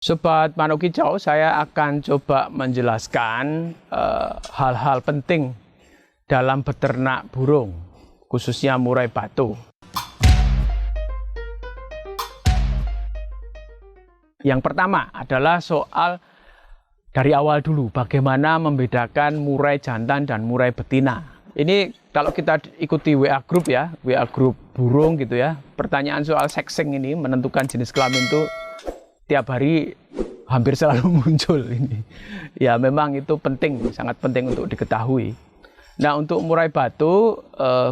Sobat Manuk Kicau, saya akan coba menjelaskan hal-hal penting dalam beternak burung, khususnya murai batu. Yang pertama adalah soal dari awal dulu, bagaimana membedakan murai jantan dan murai betina. Ini kalau kita ikuti WA group ya, WA group burung gitu ya, pertanyaan soal sexing ini menentukan jenis kelamin itu tiap hari hampir selalu muncul ini. Ya memang itu penting, sangat penting untuk diketahui. Nah untuk murai batu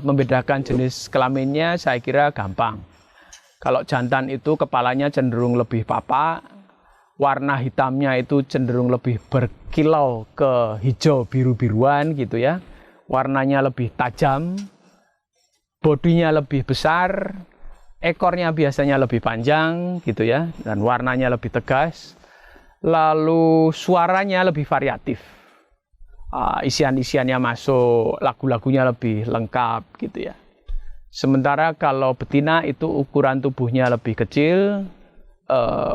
membedakan jenis kelaminnya saya kira gampang. Kalau jantan itu kepalanya cenderung lebih papa, warna hitamnya itu cenderung lebih berkilau ke hijau biru-biruan gitu ya. Warnanya lebih tajam, bodinya lebih besar, ekornya biasanya lebih panjang gitu ya, dan warnanya lebih tegas. Lalu suaranya lebih variatif, isian-isiannya masuk, lagu-lagunya lebih lengkap gitu ya. Sementara kalau betina itu ukuran tubuhnya lebih kecil,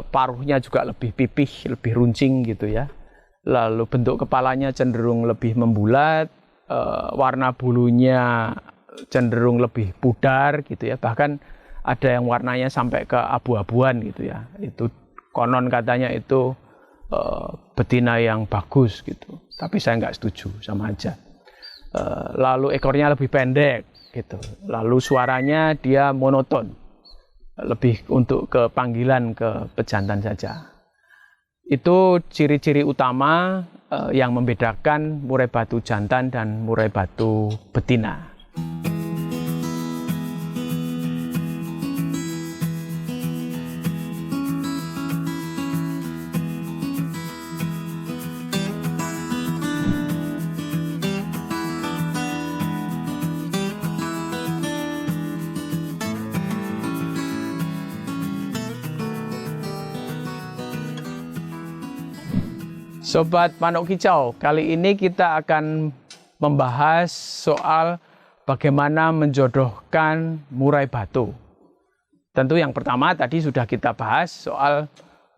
paruhnya juga lebih pipih, lebih runcing gitu ya. Lalu bentuk kepalanya cenderung lebih membulat, warna bulunya cenderung lebih pudar gitu ya. Bahkan ada yang warnanya sampai ke abu-abuan gitu ya. Itu konon katanya itu betina yang bagus gitu. Tapi saya nggak setuju, sama aja. Lalu ekornya lebih pendek gitu. Lalu suaranya dia monoton. Lebih untuk ke panggilan ke pejantan saja. Itu ciri-ciri utama yang membedakan murai batu jantan dan murai batu betina. Sobat Manuk Kicau, kali ini kita akan membahas soal bagaimana menjodohkan murai batu. Tentu yang pertama tadi sudah kita bahas soal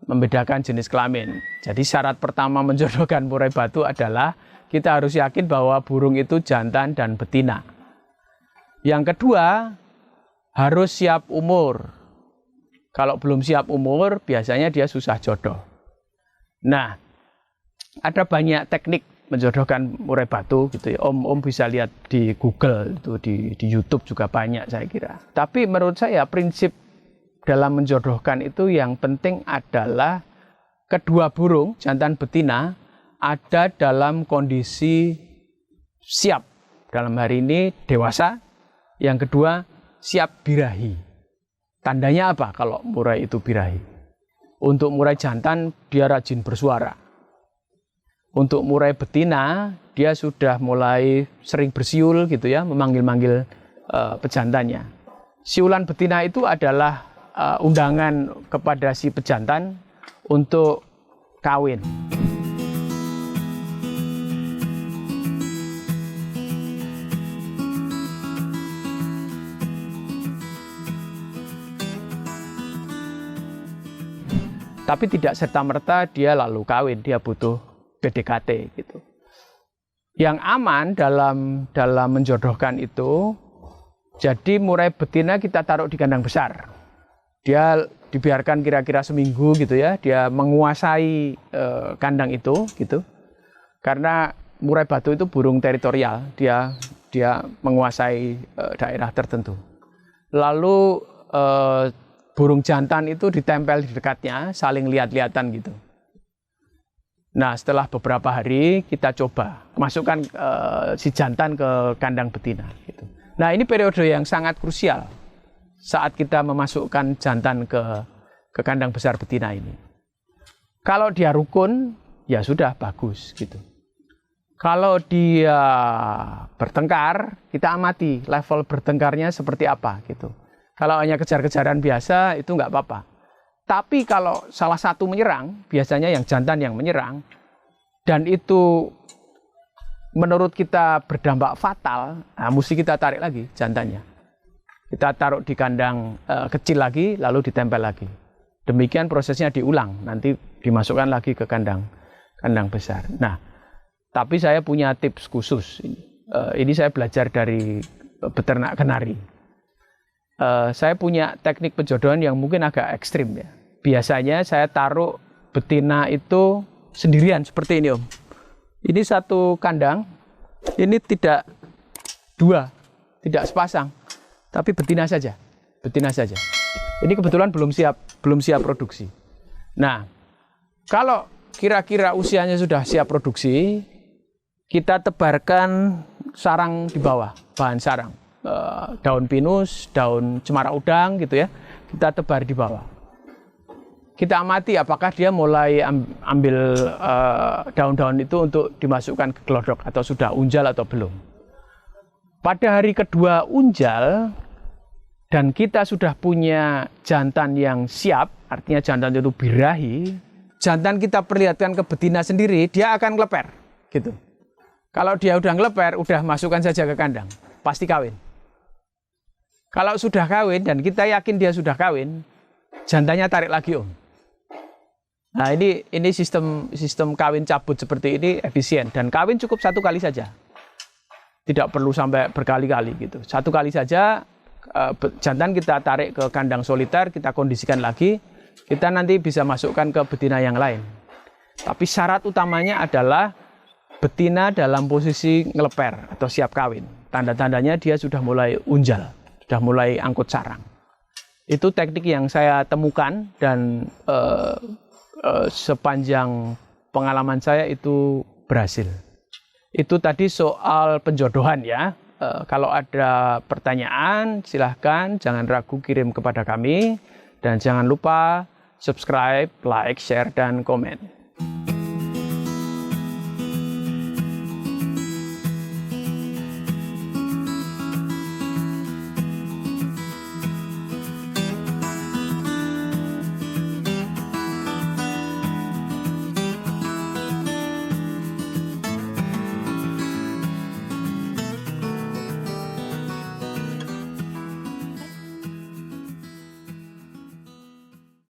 membedakan jenis kelamin. Jadi syarat pertama menjodohkan murai batu adalah kita harus yakin bahwa burung itu jantan dan betina. Yang kedua, harus siap umur. Kalau belum siap umur, biasanya dia susah jodoh. Nah, ada banyak teknik menjodohkan murai batu gitu ya. Om bisa lihat di Google itu, di YouTube juga banyak saya kira. Tapi menurut saya prinsip dalam menjodohkan itu yang penting adalah kedua burung jantan betina ada dalam kondisi siap. Dalam hari ini dewasa, yang kedua siap birahi. Tandanya apa kalau murai itu birahi? Untuk murai jantan dia rajin bersuara. Untuk murai betina, dia sudah mulai sering bersiul gitu ya, memanggil-manggil pejantannya. Siulan betina itu adalah undangan kepada si pejantan untuk kawin. Tapi tidak serta-merta dia lalu kawin, dia butuh PDKT gitu. Yang aman dalam menjodohkan itu, jadi murai betina kita taruh di kandang besar. Dia dibiarkan kira-kira seminggu gitu ya, dia menguasai kandang itu gitu. Karena murai batu itu burung teritorial, dia menguasai daerah tertentu. Lalu burung jantan itu ditempel di dekatnya, saling lihat-lihatan gitu. Nah setelah beberapa hari kita coba masukkan si jantan ke kandang betina gitu. Nah ini periode yang sangat krusial saat kita memasukkan jantan ke kandang besar betina ini. Kalau dia rukun ya sudah bagus gitu. Kalau dia bertengkar, kita amati level bertengkarnya seperti apa gitu. Kalau hanya kejar-kejaran biasa itu nggak apa-apa. Tapi kalau salah satu menyerang, biasanya yang jantan yang menyerang, dan itu menurut kita berdampak fatal, nah mesti kita tarik lagi jantannya. Kita taruh di kandang kecil lagi, lalu ditempel lagi. Demikian prosesnya diulang, nanti dimasukkan lagi ke kandang besar. Nah, tapi saya punya tips khusus. Ini saya belajar dari beternak kenari. Saya punya teknik penjodohan yang mungkin agak ekstrim ya. Biasanya saya taruh betina itu sendirian seperti ini Om. Ini satu kandang, ini tidak dua, tidak sepasang, tapi betina saja. Ini kebetulan belum siap produksi. Nah, kalau kira-kira usianya sudah siap produksi, kita tebarkan sarang di bawah, bahan sarang, daun pinus, daun cemara udang gitu ya, kita tebar di bawah. Kita amati apakah dia mulai ambil daun-daun itu untuk dimasukkan ke glodok atau sudah unjal atau belum. Pada hari kedua unjal, dan kita sudah punya jantan yang siap, artinya jantan itu birahi, jantan kita perlihatkan ke betina sendiri, dia akan ngeleper, gitu. Kalau dia udah ngeleper, udah masukkan saja ke kandang, pasti kawin. Kalau sudah kawin dan kita yakin dia sudah kawin, jantannya tarik lagi Om. Nah ini sistem kawin cabut seperti ini efisien dan kawin cukup satu kali saja, tidak perlu sampai berkali-kali gitu. Satu kali saja. Jantan kita tarik ke kandang soliter, kita kondisikan lagi, kita nanti bisa masukkan ke betina yang lain. Tapi syarat utamanya adalah betina dalam posisi ngeleper atau siap kawin. Tanda-tandanya dia sudah mulai unjal, sudah mulai angkut sarang. Itu teknik yang saya temukan dan sepanjang pengalaman saya itu berhasil. Itu tadi soal penjodohan ya. Kalau ada pertanyaan silahkan, jangan ragu kirim kepada kami dan jangan lupa subscribe, like, share, dan komen.